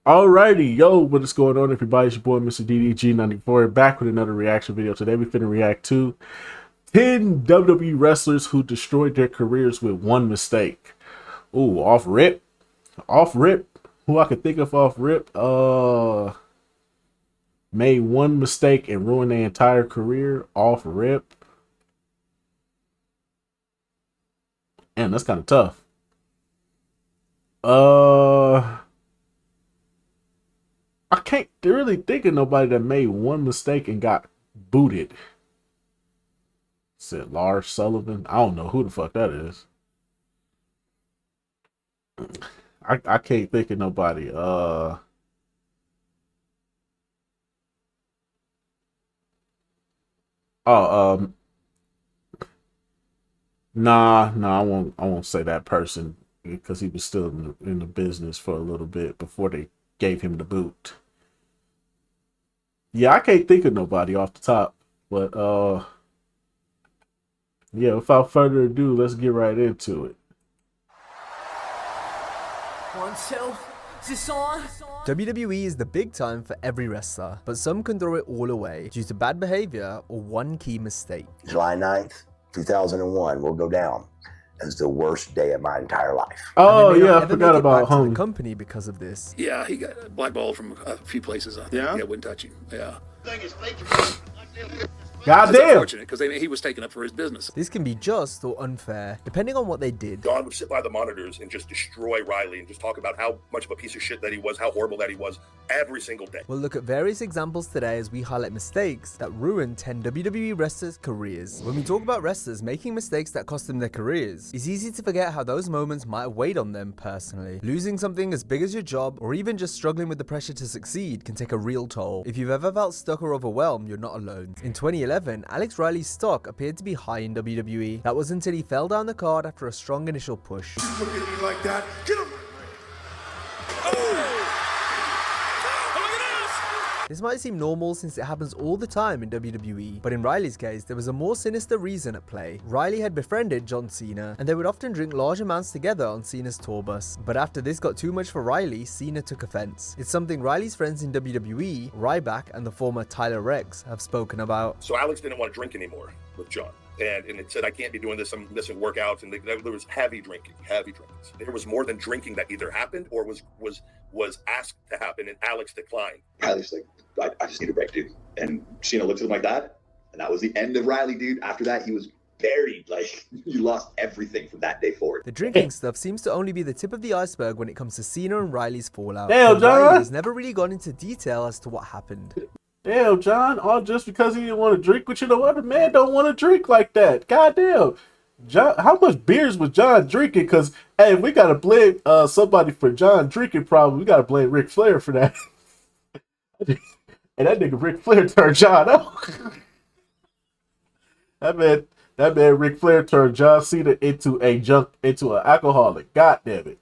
Alrighty, yo, what is going on, everybody? It's your boy, Mr. DDG94, back with another reaction video. Today, we finna react to 10 WWE wrestlers who destroyed their careers with one mistake. Ooh, off rip. Who I could think of off rip? Made one mistake and ruined their entire career off rip. And that's kind of tough. I can't really think of nobody that made one mistake and got booted. Said Lars Sullivan. I don't know who the fuck that is. I can't think of nobody. Oh, nah, I won't say that person because he was still in the business for a little bit before they gave him the boot. Yeah, I can't think of nobody off the top, but yeah, without further ado, let's get right into it. One, two, is this on? WWE is the big time for every wrestler, but some can throw it all away due to bad behavior or one key mistake. July 9th, 2001 will go down as the worst day of my entire life. Oh yeah, I forgot about the company because of this. Yeah, he got blackballed from a few places. Yeah, wouldn't touch him. Yeah. Goddamn. Unfortunate because he was taking up for his business. This can be just or unfair, depending on what they did. Don would sit by the monitors and just destroy Riley and just talk about how much of a piece of shit that he was, how horrible that he was every single day. We'll look at various examples today as we highlight mistakes that ruined 10 WWE wrestlers' careers. When we talk about wrestlers making mistakes that cost them their careers, it's easy to forget how those moments might have weighed on them personally. Losing something as big as your job, or even just struggling with the pressure to succeed, can take a real toll. If you've ever felt stuck or overwhelmed, you're not alone. In 2011, Alex Riley's stock appeared to be high in WWE. That was until he fell down the card after a strong initial push. Look at me like that. Get him! This might seem normal since it happens all the time in WWE, but in Riley's case, there was a more sinister reason at play. Riley had befriended John Cena, and they would often drink large amounts together on Cena's tour bus. But after this got too much for Riley, Cena took offense. It's something Riley's friends in WWE, Ryback and the former Tyler Rex, have spoken about. So Alex didn't want to drink anymore with John. And it said, I can't be doing this, I'm missing workouts. And there was heavy drinking. There was more than drinking that either happened or was asked to happen, and Alex declined. Riley's like, I just need a break, dude. And Cena looked at him like that, and that was the end of Riley, dude. After that, he was buried. Like, you lost everything from that day forward. The drinking stuff seems to only be the tip of the iceberg when it comes to Cena and Riley's fallout. Damn, John! Riley has never really gone into detail as to what happened. Damn, John, all just because he didn't want to drink, but you know what? The man don't want to drink like that. Goddamn. John, how much beers was John drinking? Because, hey, if we got to blame somebody for John drinking problem, we got to blame Ric Flair for that. And that nigga Ric Flair turned John out. that man Ric Flair turned John Cena into an alcoholic. God damn it.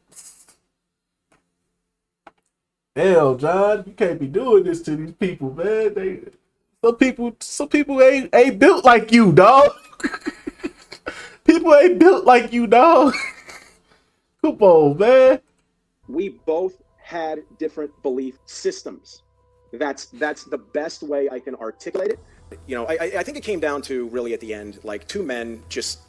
Hell, John, you can't be doing this to these people, man. Some people ain't built like you, dog. People ain't built like you, dog. Come on, man. We both had different belief systems. That's the best way I can articulate it. You know, I think it came down to really at the end, like two men just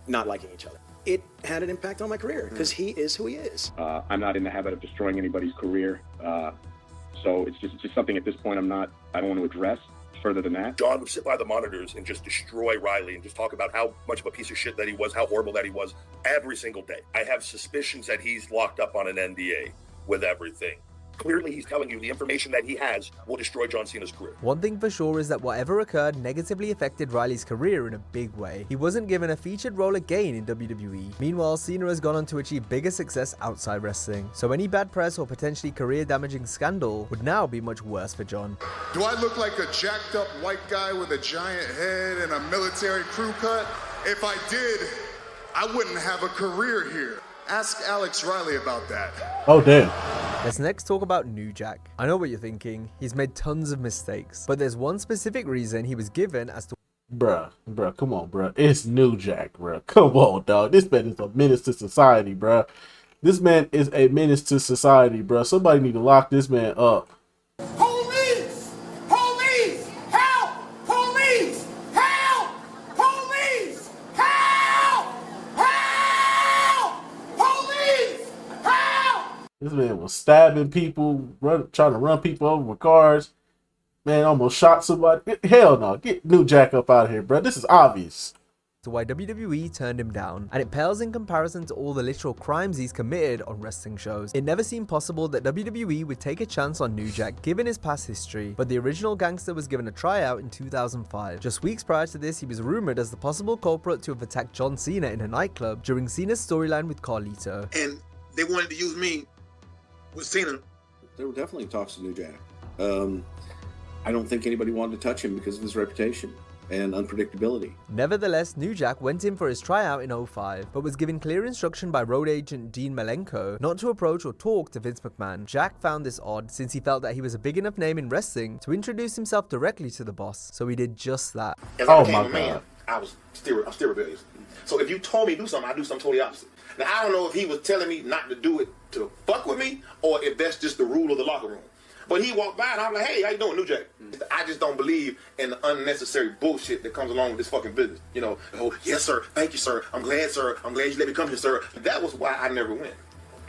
not liking each other. It had an impact on my career because he is who he is. I'm not in the habit of destroying anybody's career. So it's just something at this point I don't want to address further than that. John would sit by the monitors and just destroy Riley and just talk about how much of a piece of shit that he was, how horrible that he was every single day. I have suspicions that he's locked up on an NDA with everything. Clearly, he's telling you the information that he has will destroy John Cena's career. One thing for sure is that whatever occurred negatively affected Riley's career in a big way. He wasn't given a featured role again in WWE. Meanwhile, Cena has gone on to achieve bigger success outside wrestling. So any bad press or potentially career-damaging scandal would now be much worse for John. Do I look like a jacked up white guy with a giant head and a military crew cut? If I did, I wouldn't have a career here. Ask Alex Riley about that. Oh, damn. Let's next talk about New Jack. I know what you're thinking. He's made tons of mistakes, but there's one specific reason he was given as to... Bruh, come on, bruh. It's New Jack, bruh. Come on, dog. This man is a menace to society, bruh. This man is a menace to society, bro. Somebody need to lock this man up. Police! Police! Help! Police! Help! Police! Help! Help! Police! Help! This man was stabbing people, trying to run people over with cars. Man, almost shot somebody. Hell no. Get New Jack up out of here, bro. This is obvious. To why WWE turned him down, and it pales in comparison to all the literal crimes he's committed on wrestling shows. It never seemed possible that WWE would take a chance on New Jack given his past history, but the original gangster was given a tryout in 2005. Just weeks prior to this, he was rumored as the possible culprit to have attacked John Cena in a nightclub during Cena's storyline with Carlito. And they wanted to use me with Cena. There were definitely talks to New Jack. I don't think anybody wanted to touch him because of his reputation and unpredictability. Nevertheless, New Jack went in for his tryout in 05, but was given clear instruction by road agent Dean Malenko not to approach or talk to Vince McMahon. Jack found this odd since he felt that he was a big enough name in wrestling to introduce himself directly to the boss, so he did just that. As I became a man, I'm still rebellious. So if you told me to do something, I do something totally opposite. Now I don't know if he was telling me not to do it to fuck with me, or if that's just the rule of the locker room. But he walked by and I'm like, hey, how you doing, New Jack? I just don't believe in the unnecessary bullshit that comes along with this fucking business. You know, oh, yes, sir. Thank you, sir. I'm glad, sir. I'm glad you let me come here, sir. That was why I never went.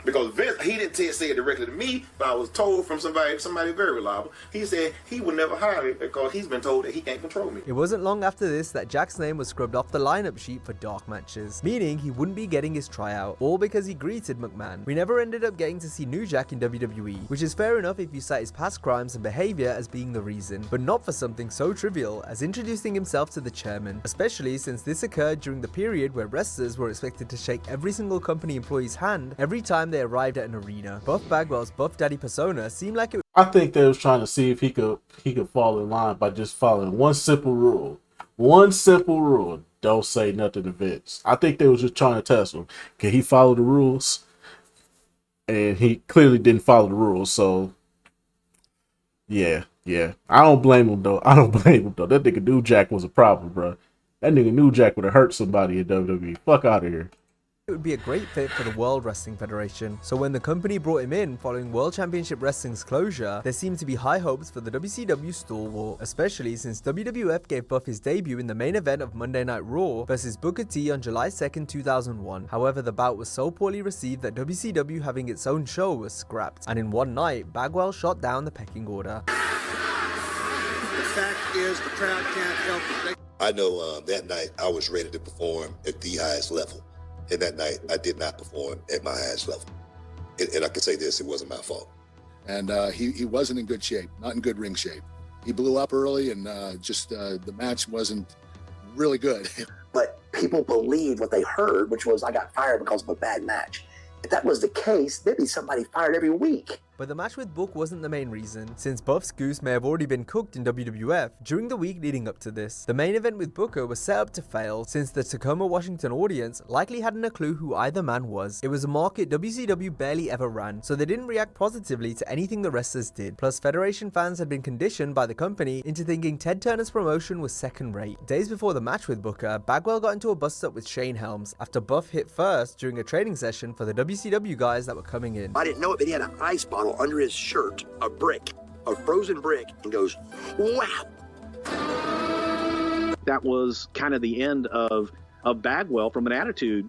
Because Vince, he didn't say it directly to me, but I was told from somebody very reliable. He said he would never hire me because he's been told that he can't control me. It wasn't long after this that Jack's name was scrubbed off the lineup sheet for dark matches, meaning he wouldn't be getting his tryout, all because he greeted McMahon. We never ended up getting to see New Jack in WWE, which is fair enough if you cite his past crimes and behavior as being the reason, but not for something so trivial as introducing himself to the chairman, especially since this occurred during the period where wrestlers were expected to shake every single company employee's hand every time they arrived at an arena. Buff Bagwell's Buff Daddy persona seemed like it. I think they was trying to see if he could fall in line by just following one simple rule. One simple rule. Don't say nothing to Vince. I think they was just trying to test him. Can he follow the rules? And he clearly didn't follow the rules, so yeah. I don't blame him though. That nigga New Jack was a problem, bro. That nigga New Jack would have hurt somebody in WWE. Fuck out of here. It would be a great fit for the World Wrestling Federation, so when the company brought him in following World Championship Wrestling's closure, there seemed to be high hopes for the WCW stalwart, especially since WWF gave Buff his debut in the main event of Monday Night Raw versus Booker T on July 2nd, 2001. However, the bout was so poorly received that WCW having its own show was scrapped, and in one night, Bagwell shot down the pecking order. The fact is, the crowd can't help it. I know that night I was ready to perform at the highest level. And that night, I did not perform at my highest level. And I can say this, it wasn't my fault. And he wasn't in good shape, not in good ring shape. He blew up early and the match wasn't really good. But people believed what they heard, which was I got fired because of a bad match. If that was the case, there'd be somebody fired every week. But the match with Book wasn't the main reason, since Buff's goose may have already been cooked in WWF during the week leading up to this. The main event with Booker was set up to fail, since the Tacoma, Washington audience likely hadn't a clue who either man was. It was a market WCW barely ever ran, so they didn't react positively to anything the wrestlers did. Plus, Federation fans had been conditioned by the company into thinking Ted Turner's promotion was second rate. Days before the match with Booker, Bagwell got into a bust-up with Shane Helms after Buff hit first during a training session for the WCW guys that were coming in. I didn't know it, but he had an ice bottle under his shirt, a frozen brick, and goes, wow. That was kind of the end of Bagwell from an attitude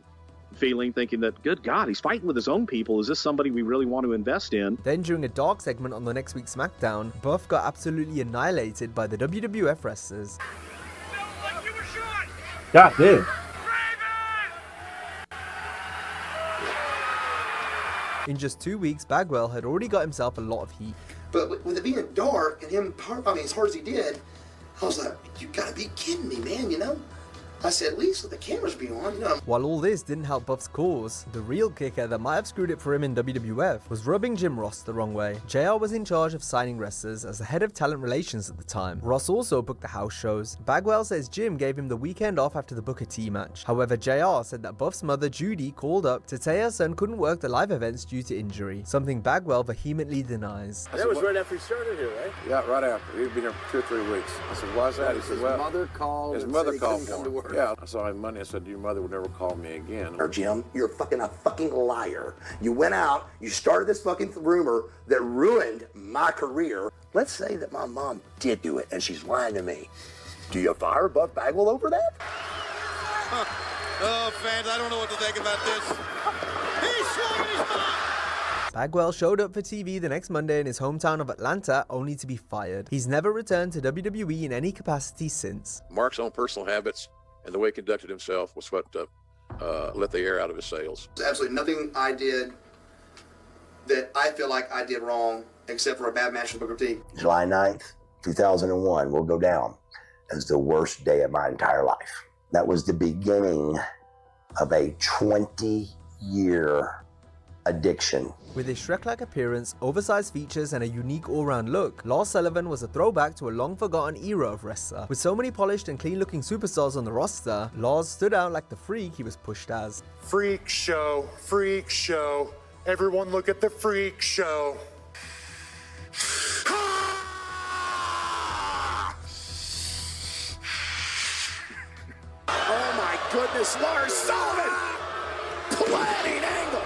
feeling, thinking that, good God, he's fighting with his own people. Is this somebody we really want to invest in? Then during a dark segment on the next week's SmackDown, Buff got absolutely annihilated by the WWF wrestlers. God damn. In just 2 weeks, Bagwell had already got himself a lot of heat. But with it being dark and him, as hard as he did, I was like, you gotta be kidding me, man, you know? I said, at least let the cameras be on, you know. While all this didn't help Buff's cause, the real kicker that might have screwed it for him in WWF was rubbing Jim Ross the wrong way. JR was in charge of signing wrestlers as the head of talent relations at the time. Ross also booked the house shows. Bagwell says Jim gave him the weekend off after the Booker T match. However, JR said that Buff's mother Judy called up to say her son couldn't work the live events due to injury, something Bagwell vehemently denies. That was right after he started here, right? Yeah, right after. He'd been here for 2 or 3 weeks. I said, why's that? He said, well, his mother called his and mother said he called couldn't come for to him. Yeah, I saw him Monday. I said, your mother would never call me again. Or Jim, you're a fucking liar. You went out, you started this fucking rumor that ruined my career. Let's say that my mom did do it and she's lying to me. Do you fire Buff Bagwell over that? Oh, fans, I don't know what to think about this. He's showing his mind. Bagwell showed up for TV the next Monday in his hometown of Atlanta, only to be fired. He's never returned to WWE in any capacity since. Mark's own personal habits and the way he conducted himself was what let the air out of his sails. There's absolutely nothing I did that I feel like I did wrong, except for a bad match with Booker T. July 9th, 2001 will go down as the worst day of my entire life. That was the beginning of a 20-year addiction. With his Shrek-like appearance, oversized features, and a unique all-round look, Lars Sullivan was a throwback to a long-forgotten era of wrestler. With so many polished and clean-looking superstars on the roster, Lars stood out like the freak he was pushed as. Freak show, freak show. Everyone look at the freak show. Oh my goodness, Lars Sullivan! Planning angle!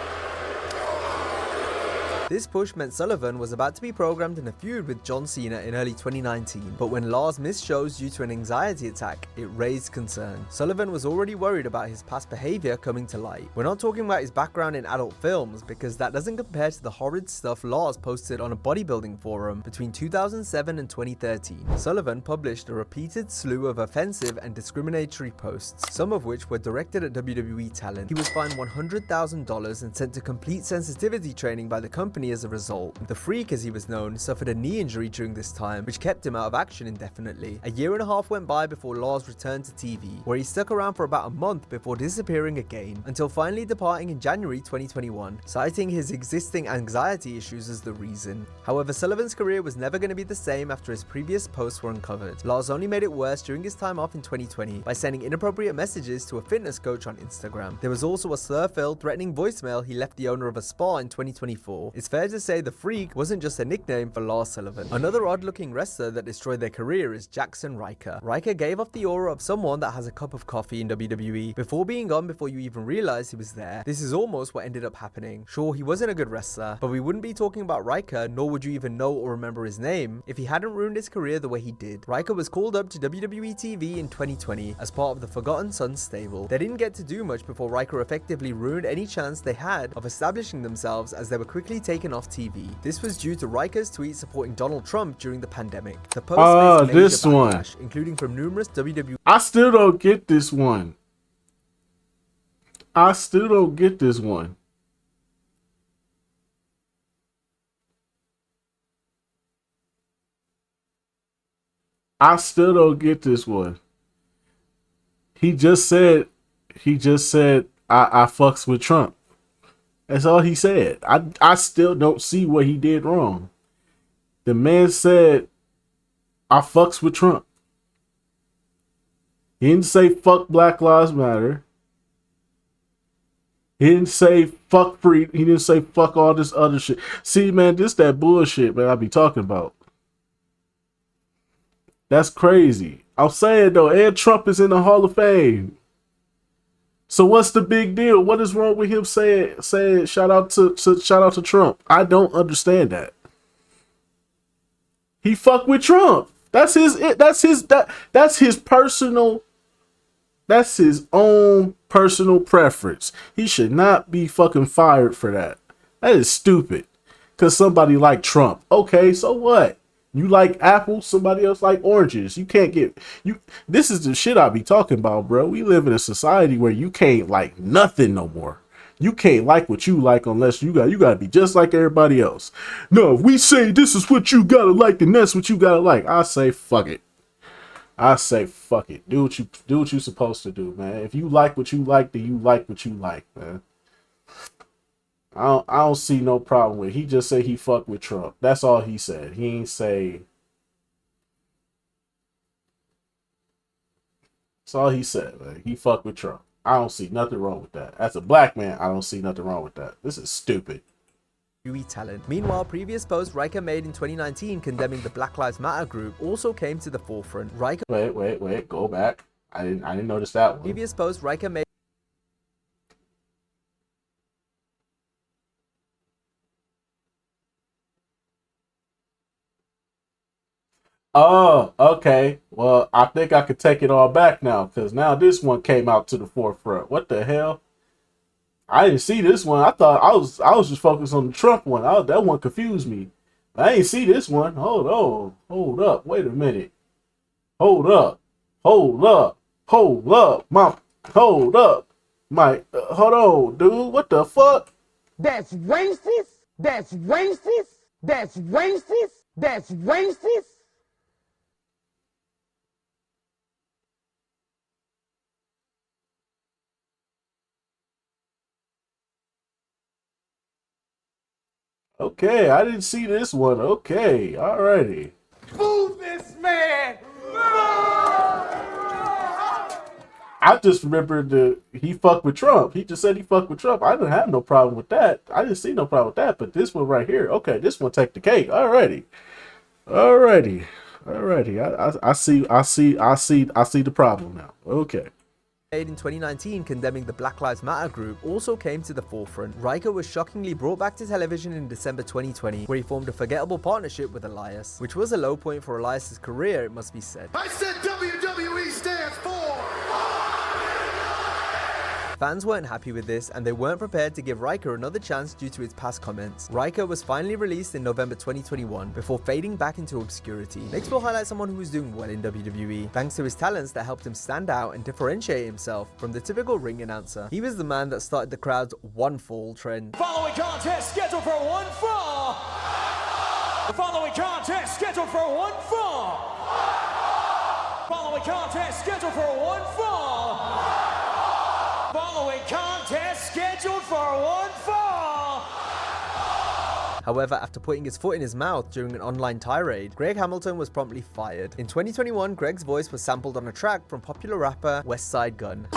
This push meant Sullivan was about to be programmed in a feud with John Cena in early 2019, but when Lars missed shows due to an anxiety attack, it raised concern. Sullivan was already worried about his past behavior coming to light. We're not talking about his background in adult films, because that doesn't compare to the horrid stuff Lars posted on a bodybuilding forum between 2007 and 2013. Sullivan published a repeated slew of offensive and discriminatory posts, some of which were directed at WWE talent. He was fined $100,000 and sent to complete sensitivity training by the company as a result. The Freak, as he was known, suffered a knee injury during this time, which kept him out of action indefinitely. A year and a half went by before Lars returned to TV, where he stuck around for about a month before disappearing again, until finally departing in January 2021, citing his existing anxiety issues as the reason. However, Sullivan's career was never going to be the same after his previous posts were uncovered. Lars only made it worse during his time off in 2020 by sending inappropriate messages to a fitness coach on Instagram. There was also a slur-filled, threatening voicemail he left the owner of a spa in 2024. It's fair to say the Freak wasn't just a nickname for Lars Sullivan. Another odd-looking wrestler that destroyed their career is Jackson Ryker. Ryker gave off the aura of someone that has a cup of coffee in WWE before being gone before you even realize he was there. This is almost what ended up happening. Sure, he wasn't a good wrestler, but we wouldn't be talking about Ryker, nor would you even know or remember his name, if he hadn't ruined his career the way he did. Ryker was called up to WWE TV in 2020 as part of the Forgotten Sons stable. They didn't get to do much before Ryker effectively ruined any chance they had of establishing themselves, as they were quickly taken off TV. This was due to Ryker's tweet supporting Donald Trump during the pandemic. The post faced major backlash, including from numerous WWE. I still don't get this one. I still don't get this one. I still don't get this one. He just said, I fucks with Trump. That's all he said. I still don't see what he did wrong. The man said, I fucks with Trump. He didn't say fuck Black Lives Matter. He didn't say fuck free. He didn't say fuck all this other shit. See, man, this that bullshit, man, I be talking about. That's crazy. I'm saying, though, Ed Trump is in the Hall of Fame. So what's the big deal? What is wrong with him saying shout out to Trump? I don't understand that. He fuck with Trump. That's his own personal preference. He should not be fucking fired for that. That is stupid. Cause somebody like Trump. Okay, so what? You like apples, somebody else like oranges. You can't get you. This is the shit I be talking about, bro. We live in a society where you can't like nothing no more. You can't like what you like unless you gotta be just like everybody else. No, if we say this is what you gotta like, then that's what you gotta like. I say fuck it. I say fuck it. Do what you supposed to do, man. If you like what you like, then you like what you like, man. I don't see no problem with it. He just said he fucked with Trump. That's all he said. He ain't say. That's all he said, man. He fucked with Trump. I don't see nothing wrong with that. As a black man, I don't see nothing wrong with that. This is stupid. Talent. Meanwhile, previous posts Ryker made in 2019 condemning the Black Lives Matter group also came to the forefront. Ryker. Wait. Go back. I didn't notice that one. Previous post, Riker made. Oh, okay. Well, I think I could take it all back now, because now this one came out to the forefront. What the hell? I didn't see this one. I thought I was just focused on the Trump one. That one confused me. I ain't see this one. Hold on. Hold up. Wait a minute. Hold up. Hold up. Hold up. Hold up. Hold on, dude. What the fuck? That's racist. That's racist. That's racist. That's racist. Okay, I didn't see this one. Okay, alrighty. Boo this man. I just remembered he fucked with Trump. He just said he fucked with Trump. I didn't have no problem with that. I didn't see no problem with that. But this one right here, okay, this one take the cake. Alrighty. I see the problem now. Okay. In 2019 condemning the Black Lives Matter group also came to the forefront. Riker was shockingly brought back to television in December 2020, where he formed a forgettable partnership with Elias, which was a low point for Elias's career, it must be said. I said WWE stands for. Fans weren't happy with this, and they weren't prepared to give Riker another chance due to his past comments. Riker was finally released in November 2021 before fading back into obscurity. Next, we'll highlight someone who was doing well in WWE, thanks to his talents that helped him stand out and differentiate himself from the typical ring announcer. He was the man that started the crowd's one fall trend. Following contest scheduled for one fall. The following contest scheduled for one fall. Following contest scheduled for one fall. Following contest scheduled for one fall. However, after putting his foot in his mouth during an online tirade, Greg Hamilton was promptly fired. In 2021, Greg's voice was sampled on a track from popular rapper West Side Gun.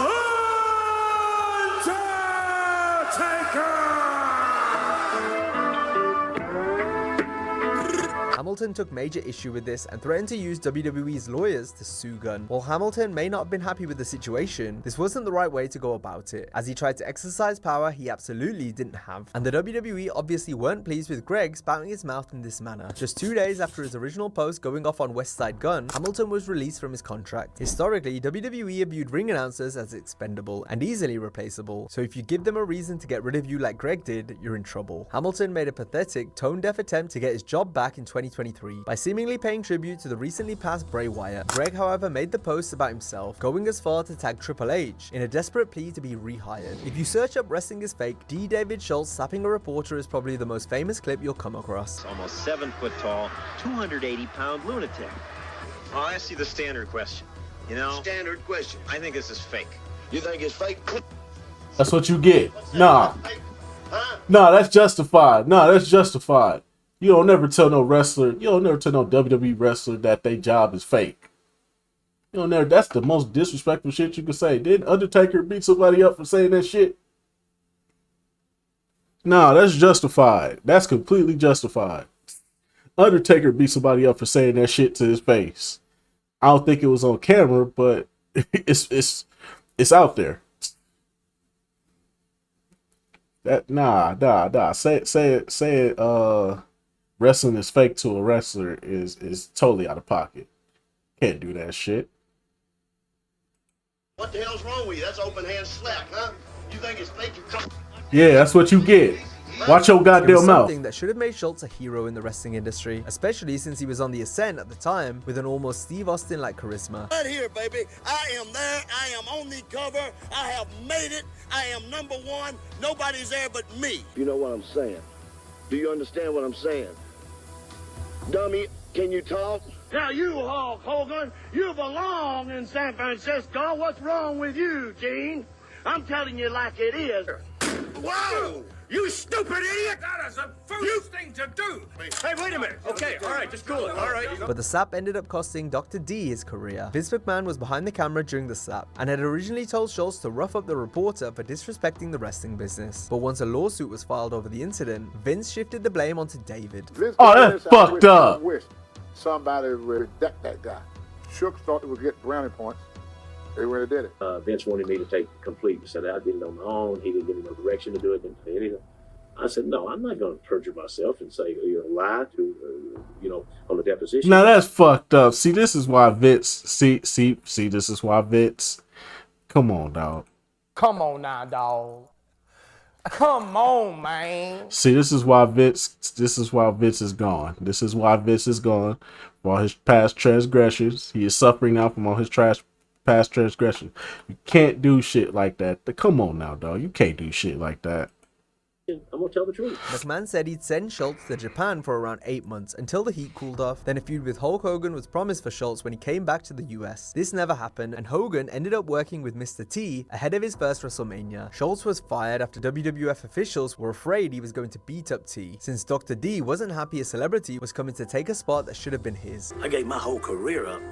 Hamilton took major issue with this and threatened to use WWE's lawyers to sue Gunn. While Hamilton may not have been happy with the situation, this wasn't the right way to go about it, as he tried to exercise power he absolutely didn't have. And the WWE obviously weren't pleased with Greg spouting his mouth in this manner. Just 2 days after his original post going off on West Side Gun, Hamilton was released from his contract. Historically, WWE viewed ring announcers as expendable and easily replaceable, so if you give them a reason to get rid of you like Greg did, you're in trouble. Hamilton made a pathetic, tone-deaf attempt to get his job back in 2023 by seemingly paying tribute to the recently passed Bray Wyatt. Greg, however, made the post about himself, going as far to tag Triple H in a desperate plea to be rehired. If you search up Wrestling is Fake, D. David Schultz slapping a reporter is probably the most famous clip you'll come across. Almost 7 foot tall, 280-pound lunatic. Oh, I see the standard question. You know? Standard question. I think this is fake. You think it's fake? That's what you get. Nah, that's justified. Nah, that's justified. You don't never tell no wrestler, you don't never tell no WWE wrestler that their job is fake. You don't never, that's the most disrespectful shit you can say. Didn't Undertaker beat somebody up for saying that shit? Nah, that's justified. That's completely justified. Undertaker beat somebody up for saying that shit to his face. I don't think it was on camera, but it's out there. That nah. Say it. Wrestling is fake to a wrestler is totally out of pocket. Can't do that shit. What the hell's wrong with you? That's open hand slap, huh? You think it's fake? You come. Yeah, that's what you get. Watch your goddamn mouth. Something that should have made Schultz a hero in the wrestling industry, especially since he was on the ascent at the time with an almost Steve Austin-like charisma. Right here, baby. I am there. I am on the cover. I have made it. I am #1. Nobody's there but me. You know what I'm saying? Do you understand what I'm saying? Dummy, can you talk? Now you, Hulk Hogan, you belong in San Francisco. What's wrong with you, Gene? I'm telling you like it is. Whoa! You stupid idiot! That is a foolish thing to do! Hey, wait a minute. Okay, all right, just cool it. All right. But the slap ended up costing Dr. D his career. Vince McMahon was behind the camera during the slap and had originally told Schultz to rough up the reporter for disrespecting the wrestling business. But once a lawsuit was filed over the incident, Vince shifted the blame onto David. Oh, that's fucked up. I wish somebody would reject that guy. Shook thought he would get brownie points. Everywhere did it. Vince wanted me to take complete. He said I did it on my own. He didn't give me no direction to do it. Didn't say anything. I said, no, I'm not going to perjure myself and say, lie to, on the deposition. Now that's fucked up. See, this is why Vince. See. This is why Vince. Come on, dog. Come on now, dog. Come on, man. See, this is why Vince. This is why Vince is gone. This is why Vince is gone for all his past transgressions. He is suffering now from all his past transgressions. You can't do shit like that. Come on now, dog. You can't do shit like that. I'm gonna tell the truth. McMahon said he'd send Schultz to Japan for around 8 months until the heat cooled off. Then a feud with Hulk Hogan was promised for Schultz when he came back to the US. This never happened, and Hogan ended up working with Mr. T ahead of his first WrestleMania. Schultz was fired after WWF officials were afraid he was going to beat up T, since Dr. D wasn't happy a celebrity was coming to take a spot that should have been his. I gave my whole career up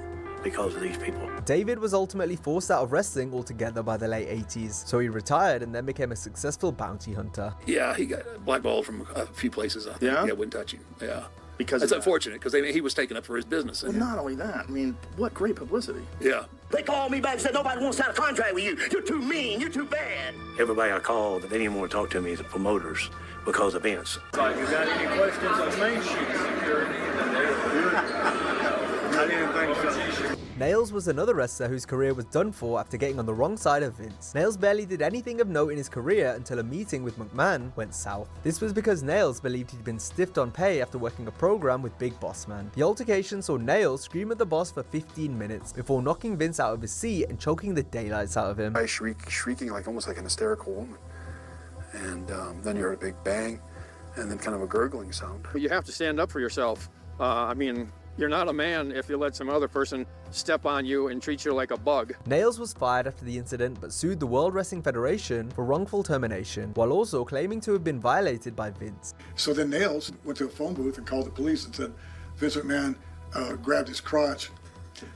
because of these people. David was ultimately forced out of wrestling altogether by the late 80s, so he retired and then became a successful bounty hunter. Yeah, he got blackballed from a few places. I think. Yeah, wouldn't touch him. Yeah, because it's unfortunate because he was taken up for his business. Well, not only that, I mean, what great publicity. Yeah. They called me back and said nobody wants to sign a contract with you. You're too mean. You're too bad. Everybody I called, they didn't want to talk to me as the promoters because of Vince. You got any questions on Main Street security? I didn't think so. Nails was another wrestler whose career was done for after getting on the wrong side of Vince. Nails barely did anything of note in his career until a meeting with McMahon went south. This was because Nails believed he'd been stiffed on pay after working a program with Big Boss Man. The altercation saw Nails scream at the boss for 15 minutes before knocking Vince out of his seat and choking the daylights out of him. I shrieking like almost like an hysterical woman. And then you heard a big bang and then kind of a gurgling sound. You have to stand up for yourself. I mean, you're not a man if you let some other person step on you and treat you like a bug. Nails was fired after the incident but sued the World Wrestling Federation for wrongful termination, while also claiming to have been violated by Vince. So then Nails went to a phone booth and called the police and said Vince McMahon grabbed his crotch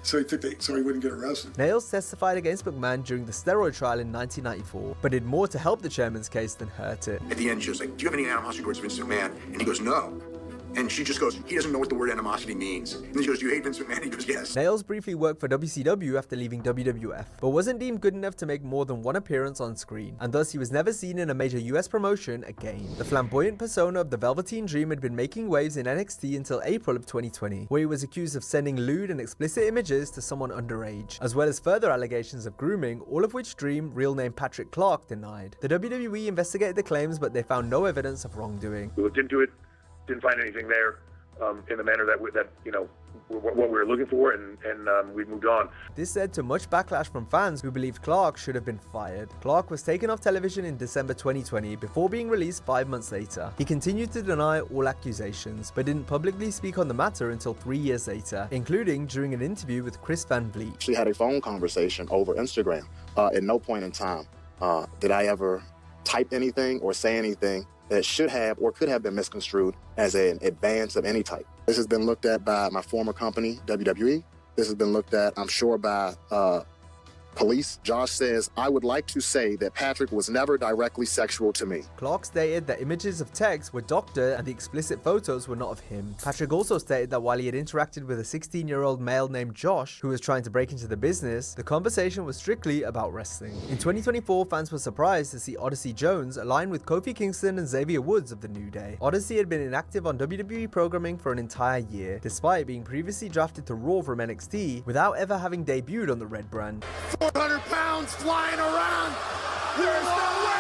so he wouldn't get arrested. Nails testified against McMahon during the steroid trial in 1994, but did more to help the chairman's case than hurt it. At the end, she was like, do you have any animosity towards Vince McMahon? And he goes, no. And she just goes, he doesn't know what the word animosity means. And then she goes, do you hate Vince McMahon? He goes, yes. Nails briefly worked for WCW after leaving WWF, but wasn't deemed good enough to make more than one appearance on screen, and thus he was never seen in a major US promotion again. The flamboyant persona of the Velveteen Dream had been making waves in NXT until April of 2020, where he was accused of sending lewd and explicit images to someone underage, as well as further allegations of grooming, all of which Dream, real name Patrick Clark, denied. The WWE investigated the claims, but they found no evidence of wrongdoing. We looked into it, didn't find anything there. In the manner that what we were looking for, and we moved on. This led to much backlash from fans who believed Clark should have been fired. Clark was taken off television in December 2020 before being released 5 months later. He continued to deny all accusations, but didn't publicly speak on the matter until 3 years later, including during an interview with Chris Van Vliet. She had a phone conversation over Instagram. At no point in time did I ever type anything or say anything that should have or could have been misconstrued as an advance of any type. This has been looked at by my former company, WWE. This has been looked at, I'm sure, by police. Josh says, I would like to say that Patrick was never directly sexual to me. Clark stated that images of Tex were doctored and the explicit photos were not of him. Patrick also stated that while he had interacted with a 16-year-old male named Josh, who was trying to break into the business, the conversation was strictly about wrestling. In 2024, fans were surprised to see Odyssey Jones align with Kofi Kingston and Xavier Woods of the New Day. Odyssey had been inactive on WWE programming for an entire year, despite being previously drafted to Raw from NXT without ever having debuted on the Red brand. 400 pounds flying around. There's no way.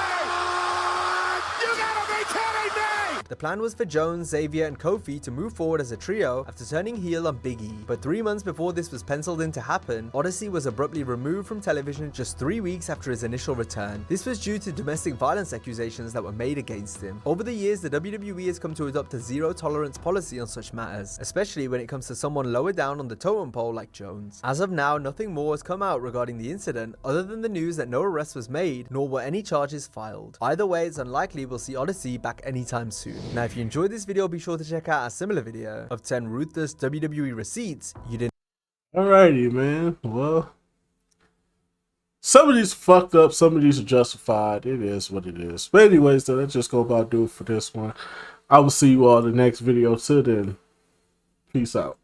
You gotta be kidding me. The plan was for Jones, Xavier, and Kofi to move forward as a trio after turning heel on Big E. But 3 months before this was penciled in to happen, Odyssey was abruptly removed from television just 3 weeks after his initial return. This was due to domestic violence accusations that were made against him. Over the years, the WWE has come to adopt a zero-tolerance policy on such matters, especially when it comes to someone lower down on the totem pole like Jones. As of now, nothing more has come out regarding the incident other than the news that no arrest was made, nor were any charges filed. Either way, it's unlikely we'll see Odyssey back anytime soon. Now, if you enjoyed this video, be sure to check out a similar video of 10 ruthless WWE receipts you didn't. Alrighty, man. Well, some of these fucked up, some of these are justified. It is what it is. But anyways, though, let's just go about do it for this one. I will see you all in the next video. Till then, peace out.